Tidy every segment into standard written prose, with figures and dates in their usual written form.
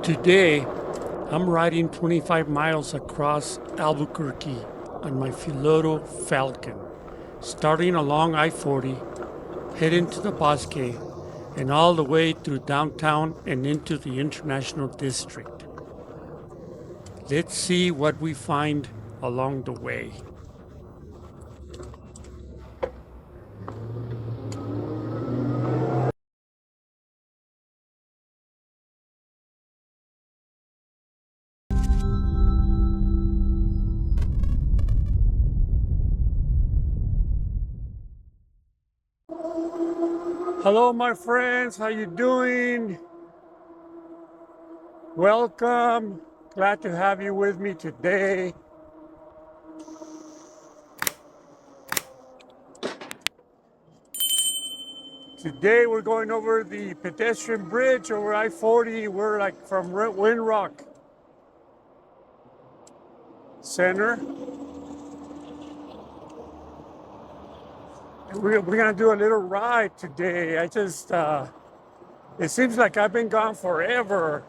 Today, I'm riding 25 miles across Albuquerque on my Philodo Falcon, starting along I-40, heading to the Bosque, and all the way through downtown and into the International District. Let's see what we find along the way. Hello, my friends. How you doing? Welcome. Glad to have you with me today. Today we're going over the pedestrian bridge over I-40. We're like from Windrock Center. We're gonna do a little ride today. It seems like I've been gone forever.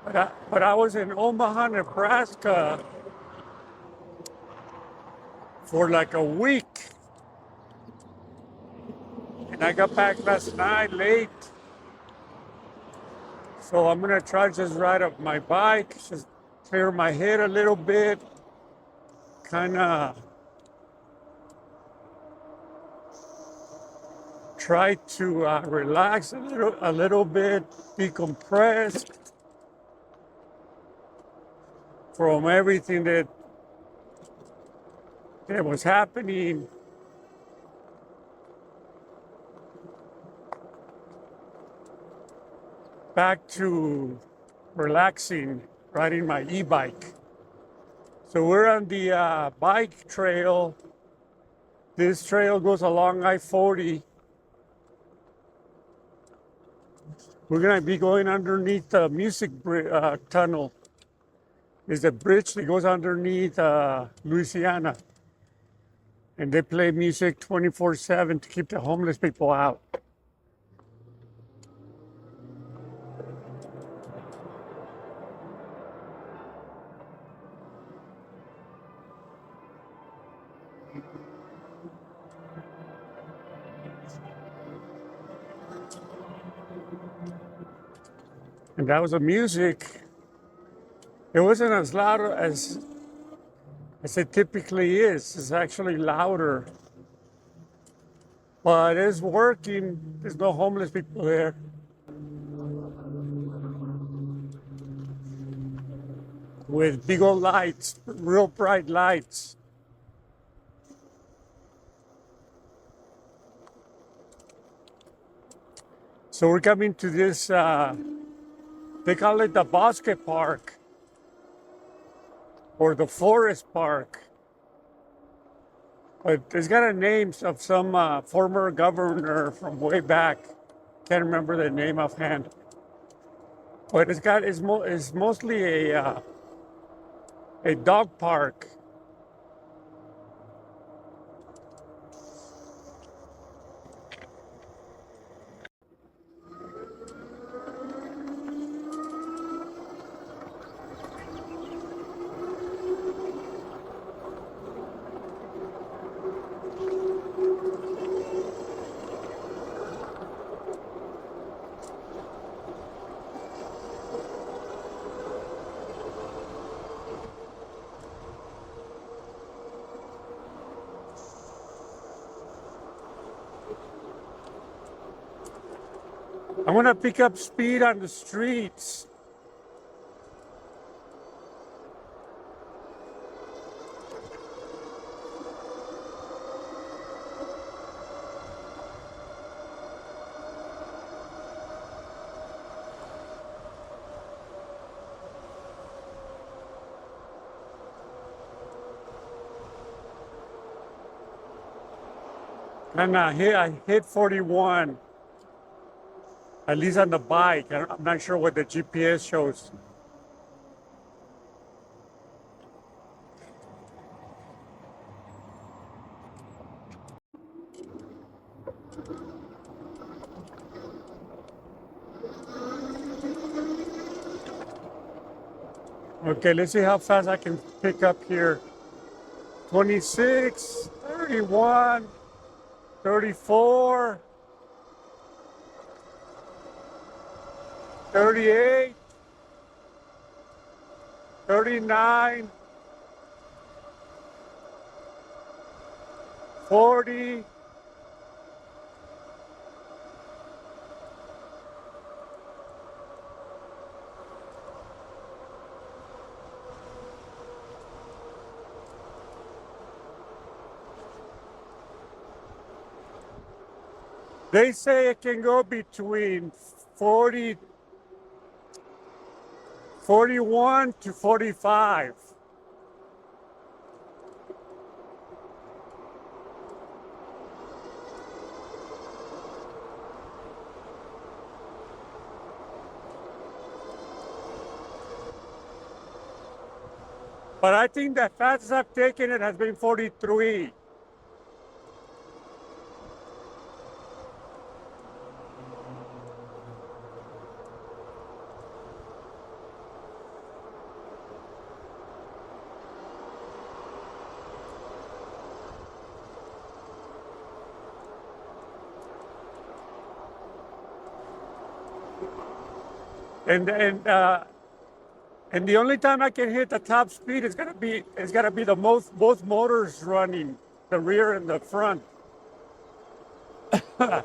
But I was in Omaha, Nebraska for like a week. And I got back last night late. So I'm gonna try to just ride up my bike, just clear my head a little bit, kinda try to relax a little bit, decompress from everything that was happening. Back to relaxing, riding my e-bike. So we're on the bike trail. This trail goes along I-40. We're gonna be going underneath the music tunnel. There's a bridge that goes underneath Louisiana. And they play music 24/7 to keep the homeless people out. And that was the music. It wasn't as loud as it typically is. It's actually louder. But it's working. There's no homeless people there. With big old lights, real bright lights. So we're coming to this, they call it the Bosque Park or the Forest Park. But it's got a name of some former governor from way back. Can't remember the name offhand. But it's mostly a dog park. I want to pick up speed on the streets. And I hit 41. At least on the bike. I'm not sure what the GPS shows. Okay, let's see how fast I can pick up here. 26, 31, 34, 38, 39, 40. They say it can go between 40, 41 to 45. But I think the fastest I've taken it has been 43. And the only time I can hit the top speed is gonna be the both motors running, the rear and the front. But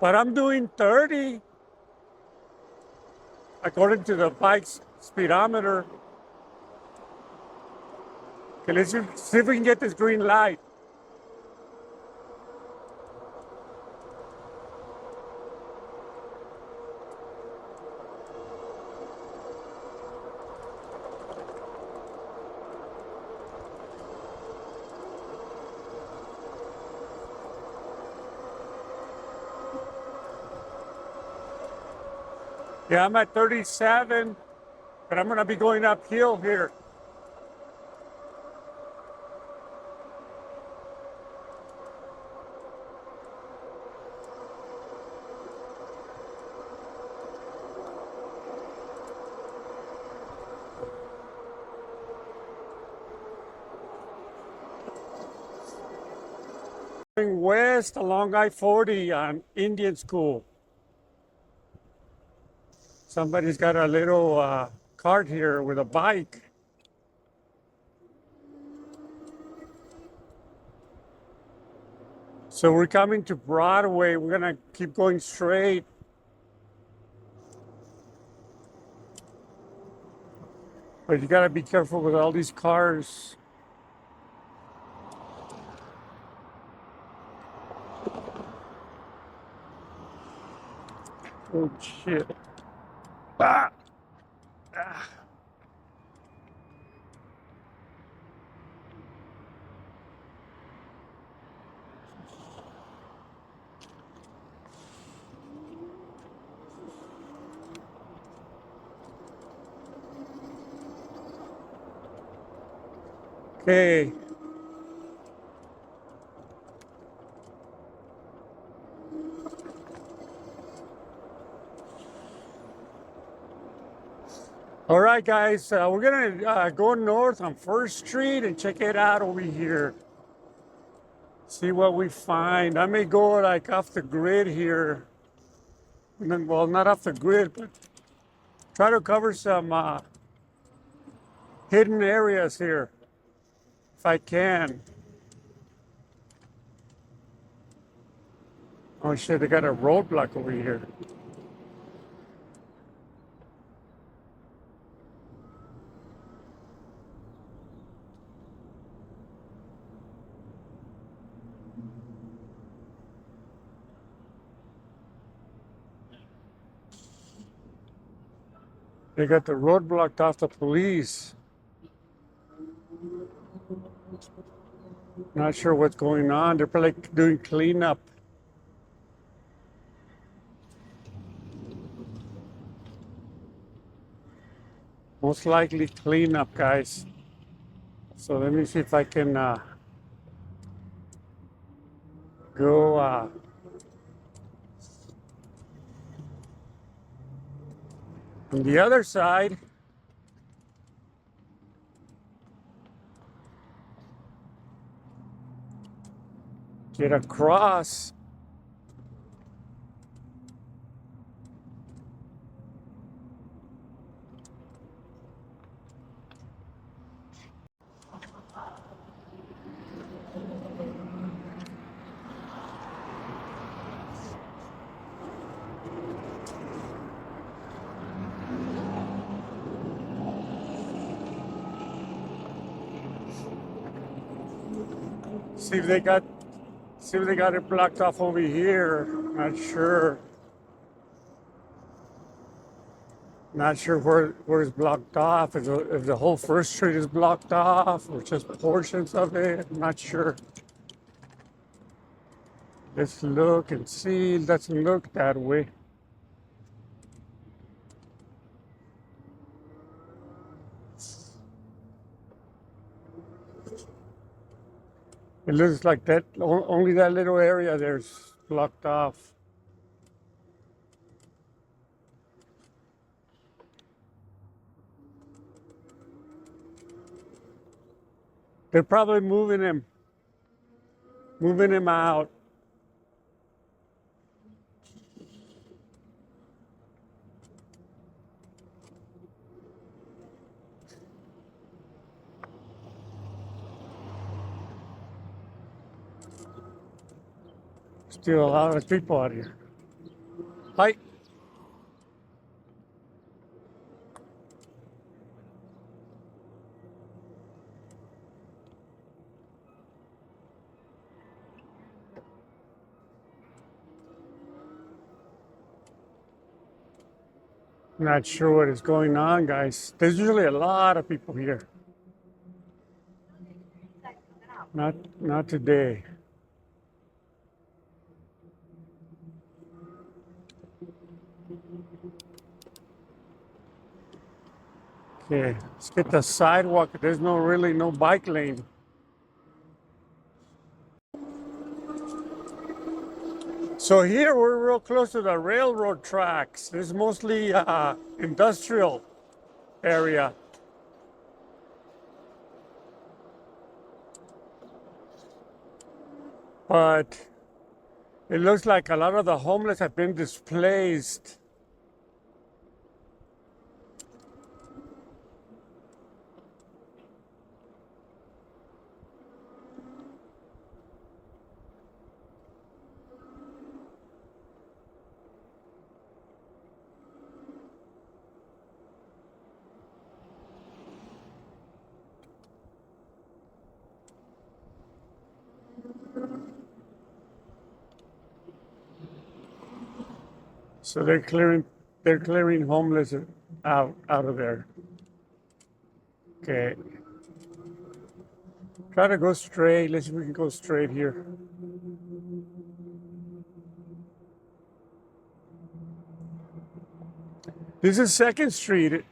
I'm doing 30 according to the bike's speedometer. Okay, let's see if we can get this green light. Yeah, I'm at 37, but I'm gonna be going uphill here. Going west along I-40 on Indian School. Somebody's got a little cart here with a bike. So we're coming to Broadway. We're gonna keep going straight. But you gotta be careful with all these cars. Oh shit. Ah. Ah. Okay. All right, guys, we're gonna go north on First Street and check it out over here. See what we find. I may go like off the grid here. Well, not off the grid, but try to cover some hidden areas here if I can. Oh shit, they got a roadblock over here. They got the road blocked off the police. Not sure what's going on. They're probably doing cleanup. Most likely cleanup, guys. So let me see if I can go. On the other side, get across. See if they got it blocked off over here. Not sure. Not sure where it's blocked off. If the whole first street is blocked off or just portions of it. I'm not sure. Let's look and see. It doesn't look that way. It looks like that only that little area there's blocked off. They're probably moving him out. Still a lot of people out here. Hi. Not sure what is going on, guys. There's usually a lot of people here. Not today. Okay, let's get the sidewalk. There's really no bike lane. So here we're real close to the railroad tracks. This is mostly industrial area. But it looks like a lot of the homeless have been displaced. So they're clearing homeless out of there. Okay. Try to go straight. Let's see if we can go straight here. This is 2nd Street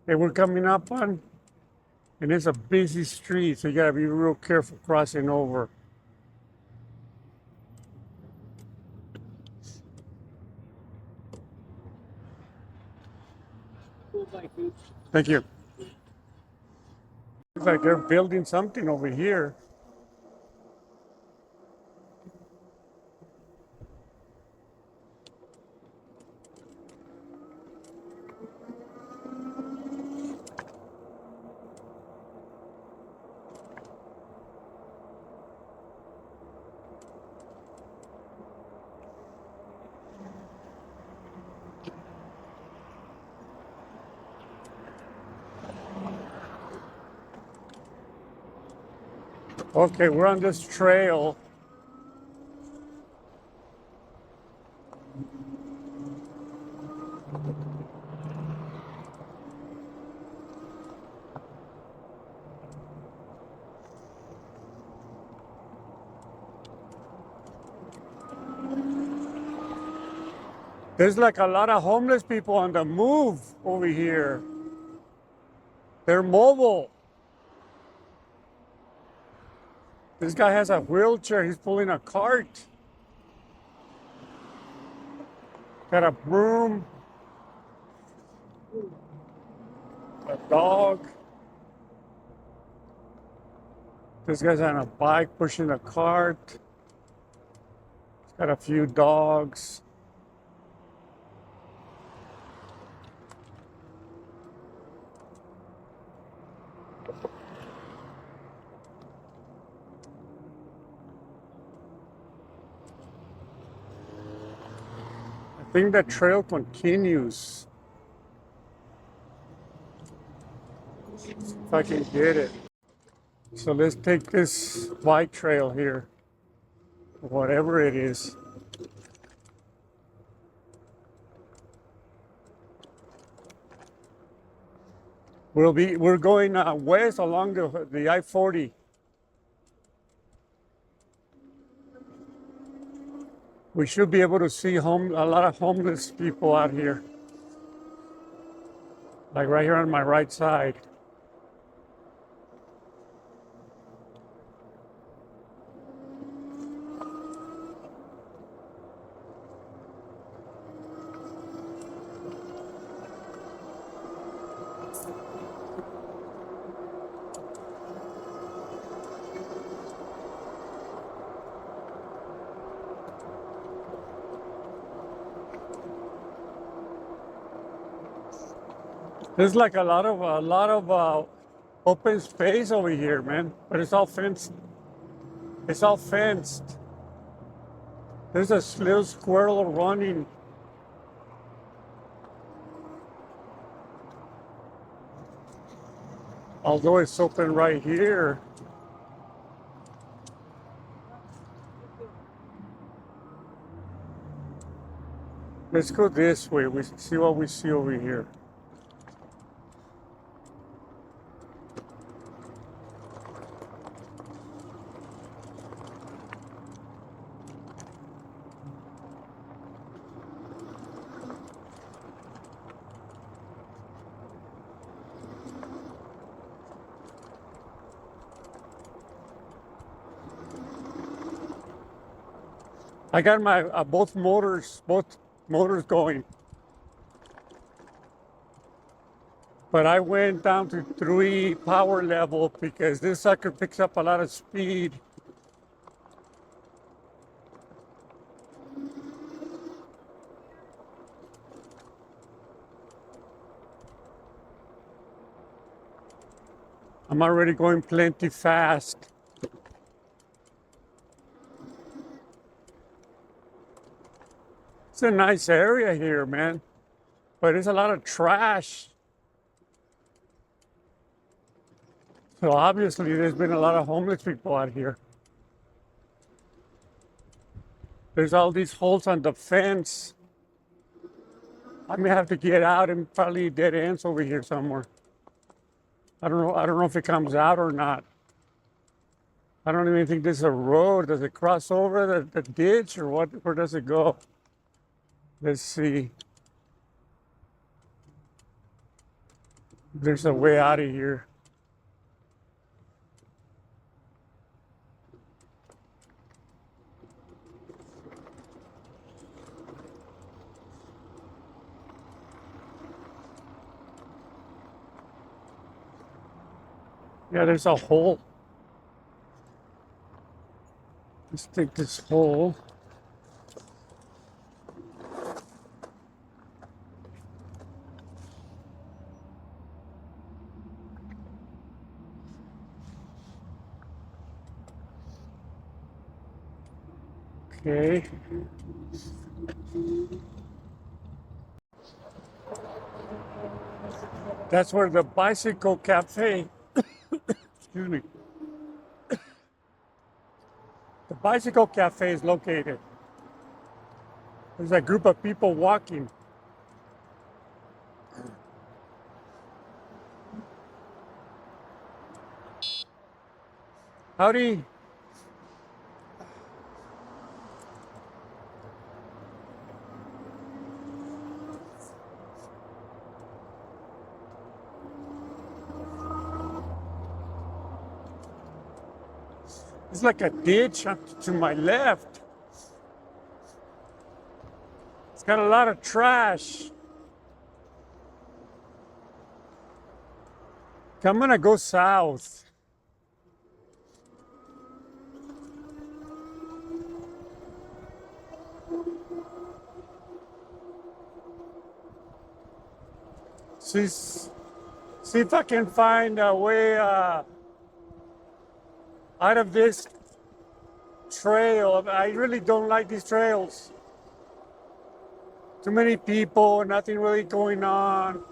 that we're coming up on. And it's a busy street, so you gotta be real careful crossing over. Thank you. Looks like they're building something over here. Okay, we're on this trail. There's like a lot of homeless people on the move over here. They're mobile. This guy has a wheelchair. He's pulling a cart. Got a broom. A dog. This guy's on a bike pushing a cart. He's got a few dogs. I think the trail continues. If I can get it. So let's take this bike trail here, whatever it is. We're going west along the I-40. We should be able to see a lot of homeless people out here. Like right here on my right side. There's like a lot of open space over here, man. But it's all fenced. It's all fenced. There's a little squirrel running. Although it's open right here. Let's go this way. We see what we see over here. I got my both motors going. But I went down to 3 power level because this sucker picks up a lot of speed. I'm already going plenty fast. It's a nice area here, man, but there's a lot of trash. So obviously there's been a lot of homeless people out here. There's all these holes on the fence. I may have to get out and probably dead ends over here somewhere. I don't know if it comes out or not. I don't even think this is a road. Does it cross over the ditch or what? Where does it go? Let's see. There's a way out of here. Yeah, there's a hole. Let's take this hole. Okay. That's where the bicycle cafe, excuse me. The bicycle cafe is located. There's a group of people walking. Howdy. It's like a ditch to my left. It's got a lot of trash. I'm gonna go south. See, see if I can find a way out of this trail. I really don't like these trails. Too many people, nothing really going on.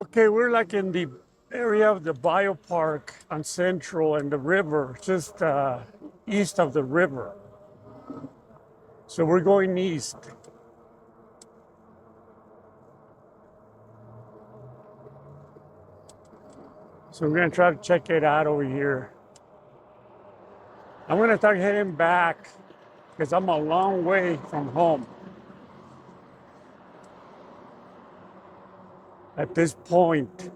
Okay, we're like in the area of the biopark on Central and the river, just east of the river. So we're going east. So we're gonna try to check it out over here. I'm gonna start heading back because I'm a long way from home at this point.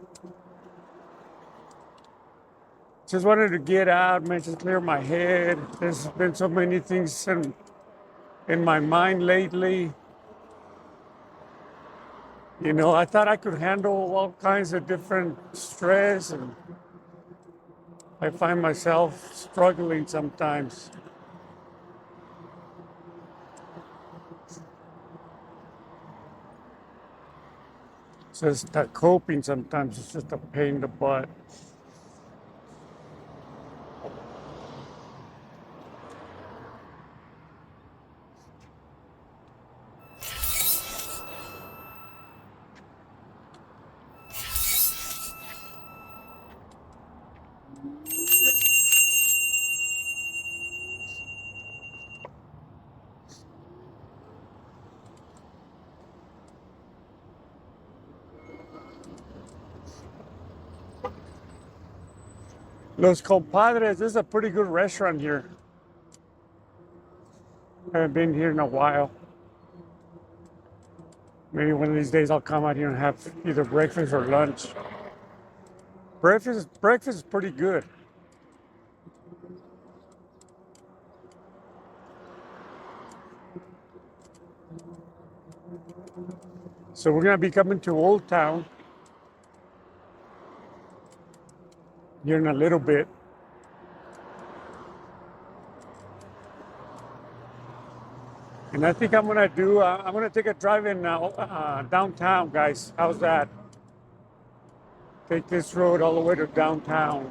Just wanted to get out, man, just clear my head. There's been so many things in my mind lately. You know, I thought I could handle all kinds of different stress, and I find myself struggling sometimes. Just that coping sometimes is just a pain in the butt. Los Compadres, this is a pretty good restaurant here. I haven't been here in a while. Maybe one of these days I'll come out here and have either breakfast or lunch. Breakfast is pretty good. So we're gonna be coming to Old Town here in a little bit. And I think I'm gonna take a drive in downtown, guys. How's that? Take this road all the way to downtown.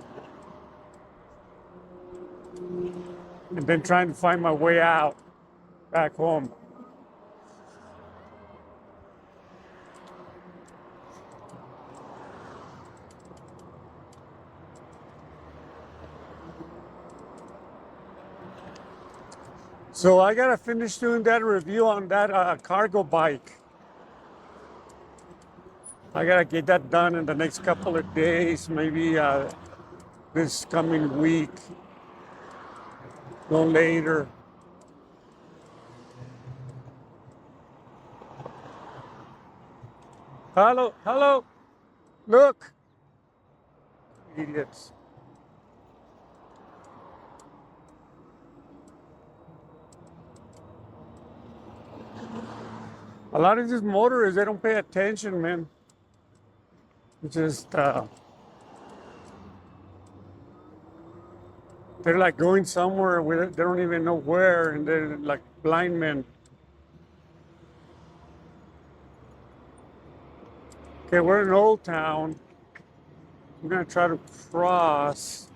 And then trying to find my way out back home. So I gotta finish doing that review on that cargo bike. I gotta get that done in the next couple of days, maybe this coming week, no later. Hello, look, idiots. A lot of these motorists, they don't pay attention, man. Just they're like going somewhere where they don't even know where, and they're like blind men. Okay, we're in Old Town. I'm gonna try to cross.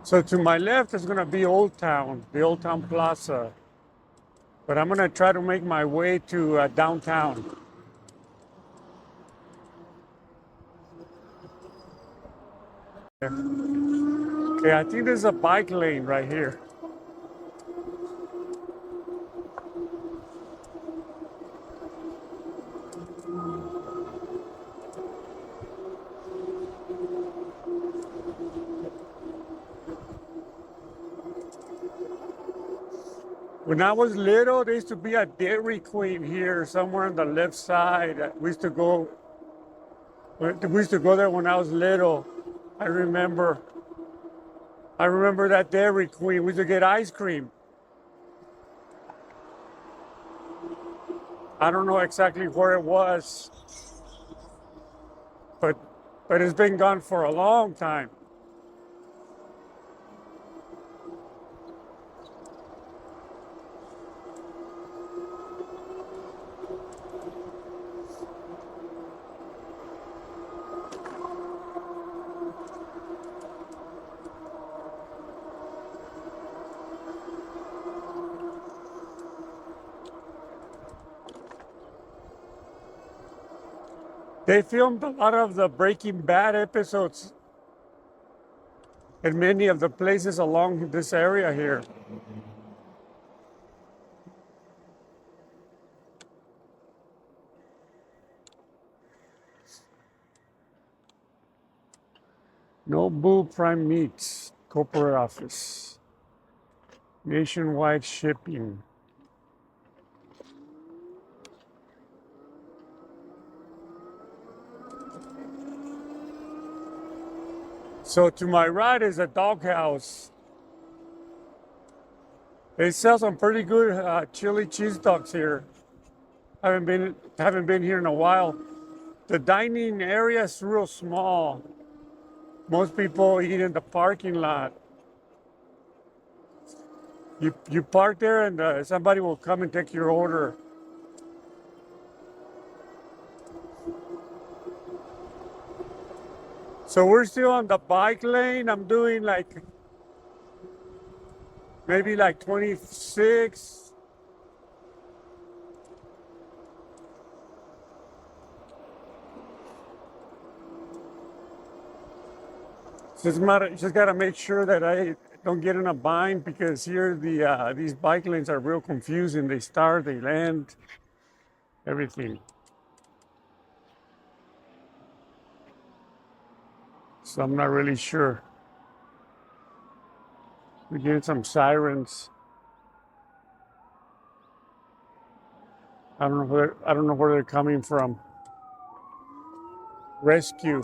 So to my left is gonna be Old Town, the Old Town Plaza. But I'm gonna try to make my way to downtown. Okay, I think there's a bike lane right here. When I was little, there used to be a Dairy Queen here somewhere on the left side. We used to go there when I was little. I remember. I remember that Dairy Queen. We used to get ice cream. I don't know exactly where it was, but it's been gone for a long time. They filmed a lot of the Breaking Bad episodes in many of the places along this area here. Nobu Prime Meats, corporate office, nationwide shipping. So to my right is a doghouse. They sell some pretty good chili cheese dogs here. Haven't been here in a while. The dining area is real small. Most people eat in the parking lot. You park there and somebody will come and take your order. So we're still on the bike lane. I'm doing maybe like 26. Just gotta make sure that I don't get in a bind because here these bike lanes are real confusing. They start, they land, everything. So I'm not really sure. We're getting some sirens. I don't know where they're coming from. Rescue.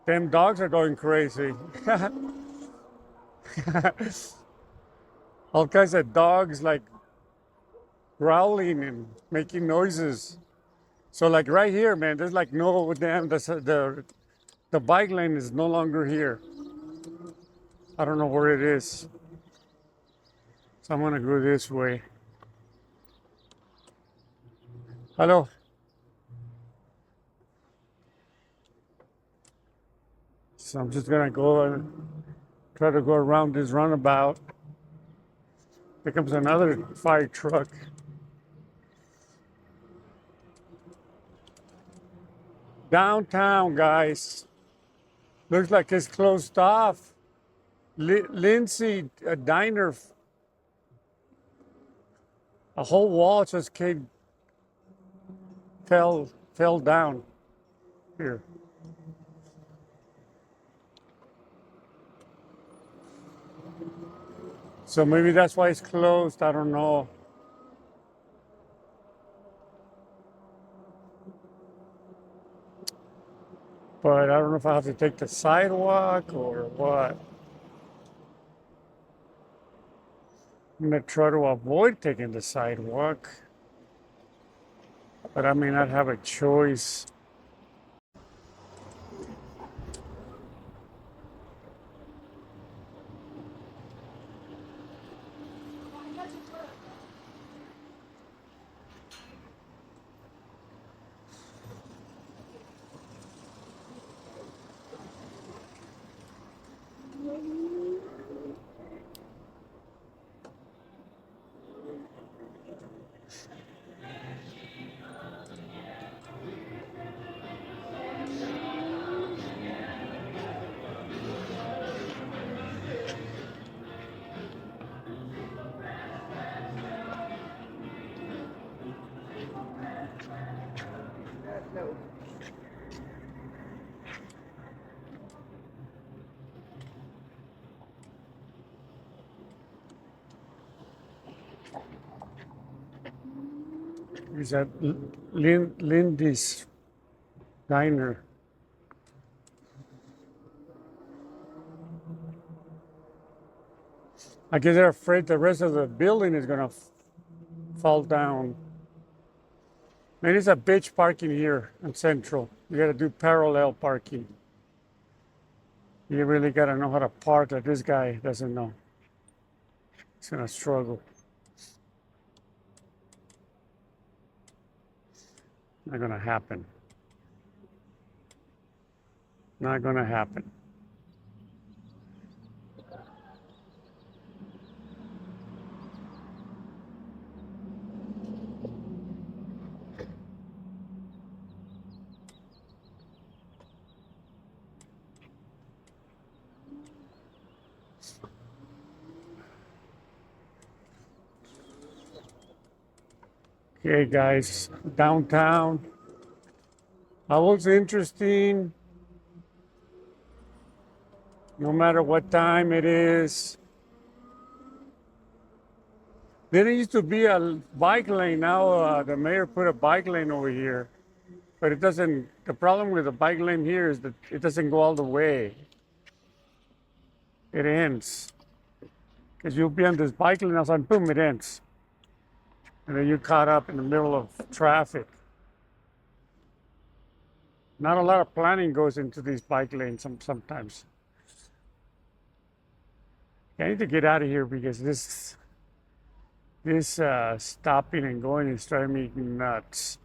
Them dogs are going crazy. All kinds of dogs like growling and making noises. So like right here, man, there's like no damn the bike lane is no longer here. I don't know where it is. So I'm gonna go this way. Hello. So I'm just gonna go and try to go around this runabout. Here comes another fire truck. Downtown, guys. Looks like it's closed off. Lindsay, a diner, a whole wall just fell down here. So maybe that's why it's closed. I don't know. But I don't know if I have to take the sidewalk or what. I'm gonna try to avoid taking the sidewalk, but I may not have a choice. Is at Lindy's Diner. I guess they're afraid the rest of the building is gonna fall down. And it's a bitch parking here in Central. You gotta do parallel parking. You really gotta know how to park like this guy doesn't know. He's gonna struggle. Not gonna happen. Not gonna happen. Okay, guys, downtown. Always interesting. No matter what time it is. There used to be a bike lane. Now the mayor put a bike lane over here. But it doesn't, the problem with the bike lane here is that it doesn't go all the way. It ends. Because you'll be on this bike lane, and boom, it ends. And then you're caught up in the middle of traffic. Not a lot of planning goes into these bike lanes sometimes. I need to get out of here because this stopping and going is driving me nuts.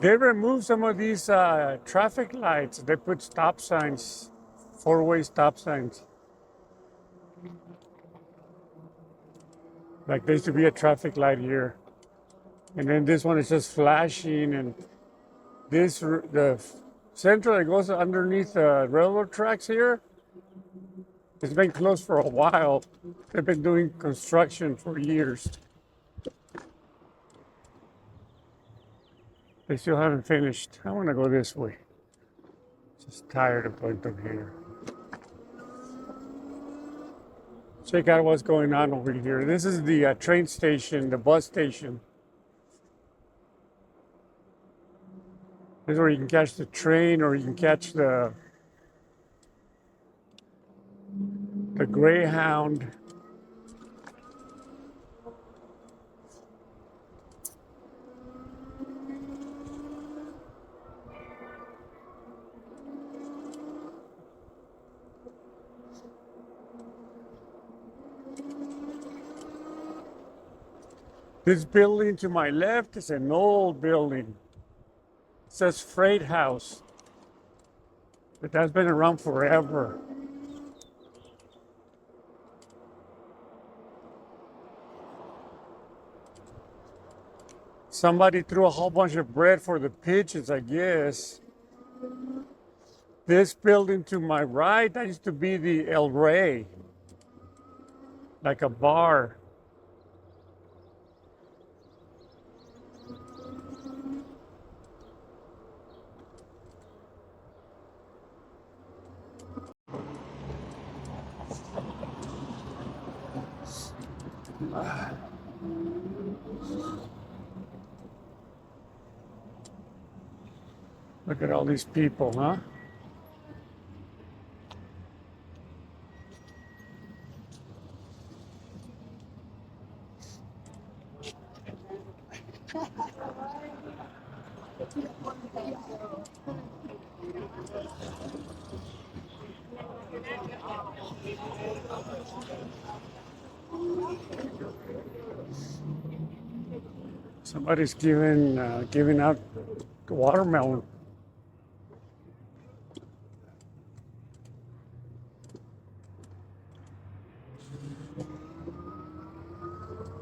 They removed some of these traffic lights. They put stop signs, four-way stop signs. Like there used to be a traffic light here. And then this one is just flashing. And the central that goes underneath the railroad tracks here, it's been closed for a while. They've been doing construction for years. They still haven't finished. I want to go this way. Just tired of going through here. Check out what's going on over here. This is the train station, the bus station. This is where you can catch the train or you can catch the Greyhound. This building to my left is an old building. It says Freight House. But that's been around forever. Somebody threw a whole bunch of bread for the pigeons, I guess. This building to my right, that used to be the El Rey. Like a bar. Look at all these people, huh? Somebody's giving out watermelon.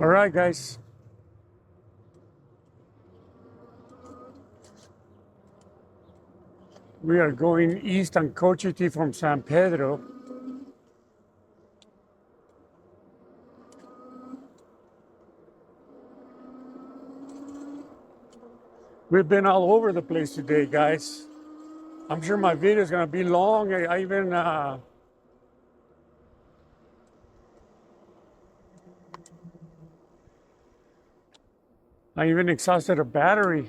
All right, guys. We are going east on Cochiti from San Pedro. We've been all over the place today, guys. I'm sure my video is going to be long. I even exhausted a battery.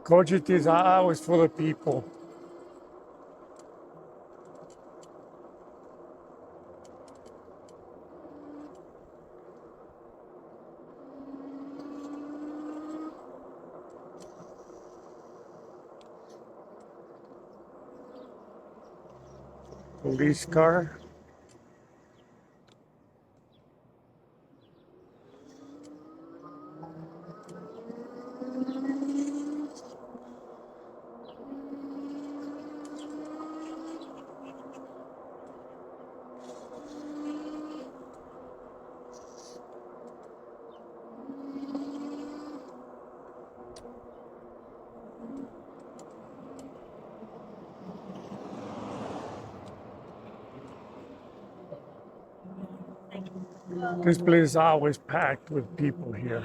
Cochiti is always full of people. Police car. This place is always packed with people here.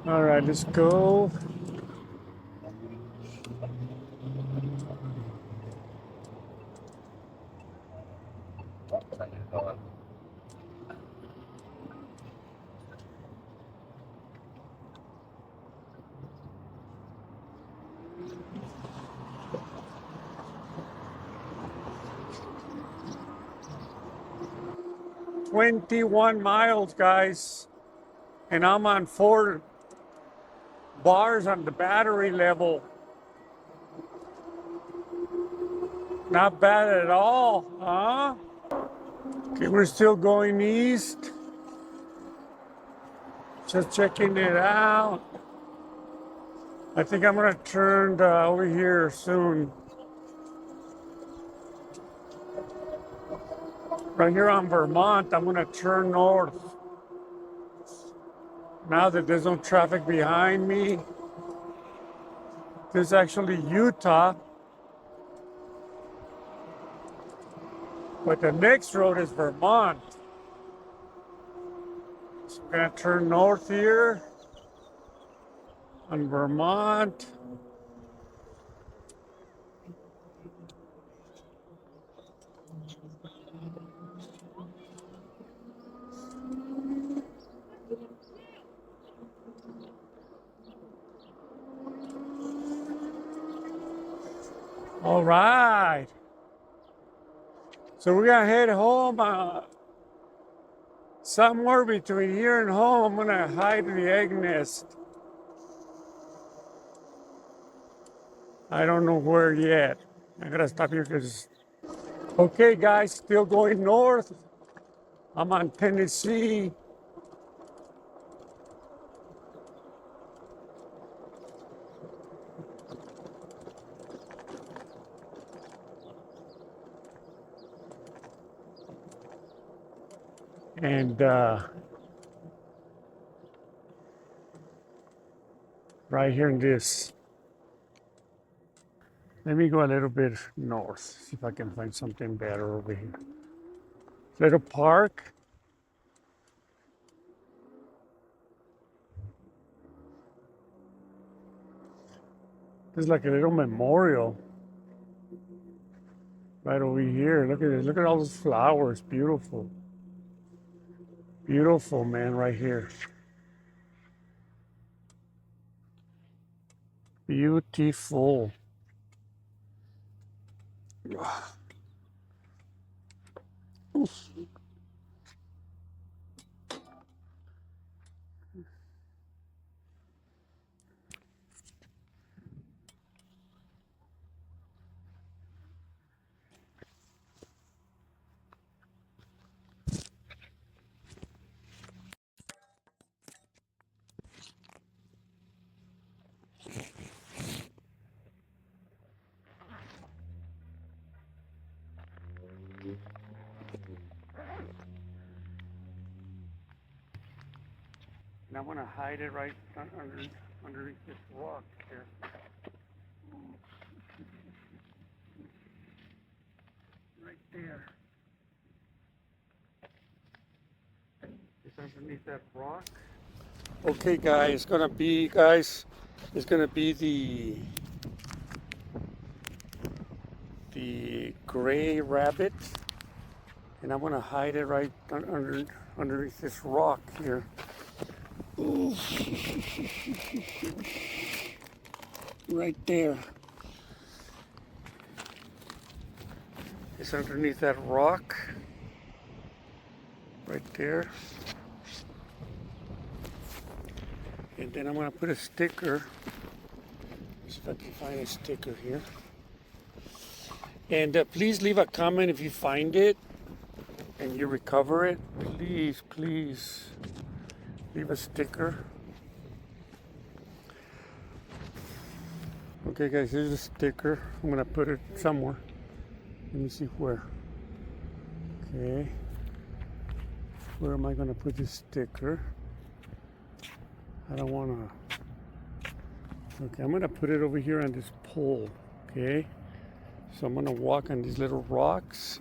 All right, let's go. "21 miles, guys, and I'm on 4 bars on the battery level. Not bad at all, huh? Okay, we're still going east. Just checking it out. I think I'm gonna turn over here soon. Right here on Vermont, I'm gonna turn north. Now that there's no traffic behind me. This is actually Utah. But the next road is Vermont. So we're gonna turn north here on Vermont. All right. So we're gonna head home. Somewhere between here and home, I'm gonna hide in the egg nest. I don't know where yet. I gotta stop here because. Okay, guys, still going north. I'm on Tennessee. And right here in this. Let me go a little bit north, see if I can find something better over here. Little park. There's like a little memorial right over here. Look at it. Look at all those flowers. Beautiful. Beautiful, man, right here. Beautiful. And I'm going to hide it right underneath this rock here. Right there. It's underneath that rock. Okay, guys, it's going to be the gray rabbit. And I'm going to hide it right underneath this rock here. Right there. It's underneath that rock. Right there. And then I'm going to put a sticker. See if I can find a sticker here. And please leave a comment if you find it and you recover it. Please, please leave a sticker. Okay, guys, here's a sticker. I'm going to put it somewhere. Let me see where. Okay. Where am I going to put this sticker? I don't want to. Okay, I'm going to put it over here on this pole. Okay. So I'm going to walk on these little rocks.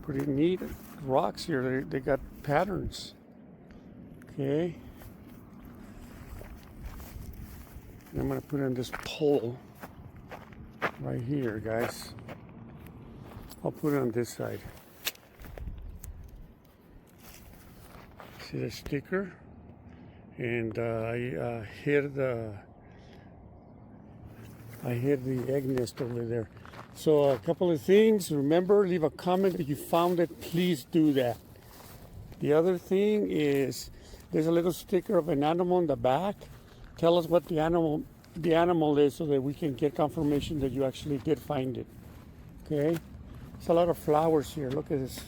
Pretty neat rocks here. They got patterns. Okay. And I'm going to put it on this pole right here, guys. I'll put it on this side. See the sticker? And I hid the egg nest over there. So a couple of things. Remember, leave a comment if you found it. Please do that. The other thing is there's a little sticker of an animal in the back. Tell us what the animal is so that we can get confirmation that you actually did find it. Okay? There's a lot of flowers here. Look at this.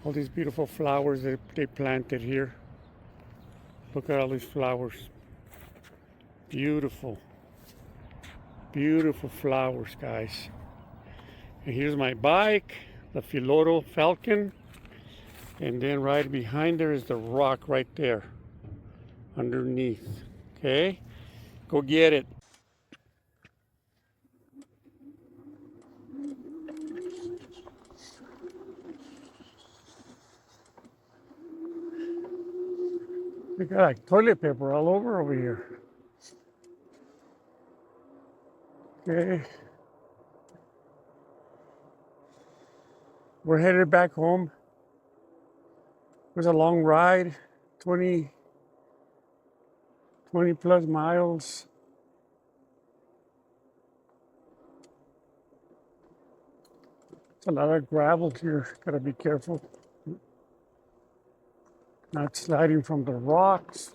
All these beautiful flowers that they planted here. Look at all these flowers. Beautiful. Beautiful flowers, guys. And here's my bike, the Philodo Falcon. And then right behind there is the rock right there. Underneath. Okay? Go get it. We got like toilet paper all over here. Okay. We're headed back home. It was a long ride, 20 plus miles. It's a lot of gravel here. Gotta be careful. Not sliding from the rocks.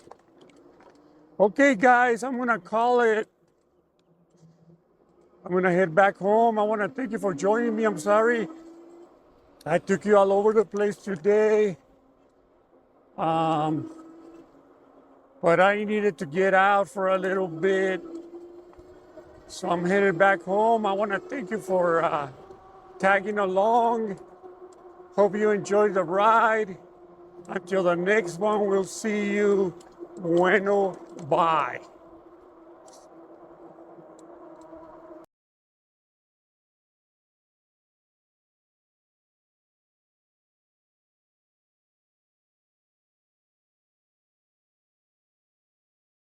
Okay, guys, I'm gonna call it. I'm gonna head back home. I wanna thank you for joining me. I'm sorry I took you all over the place today. But I needed to get out for a little bit. So I'm headed back home. I wanna thank you for tagging along. Hope you enjoyed the ride. Until the next one, we'll see you. Bueno, bye.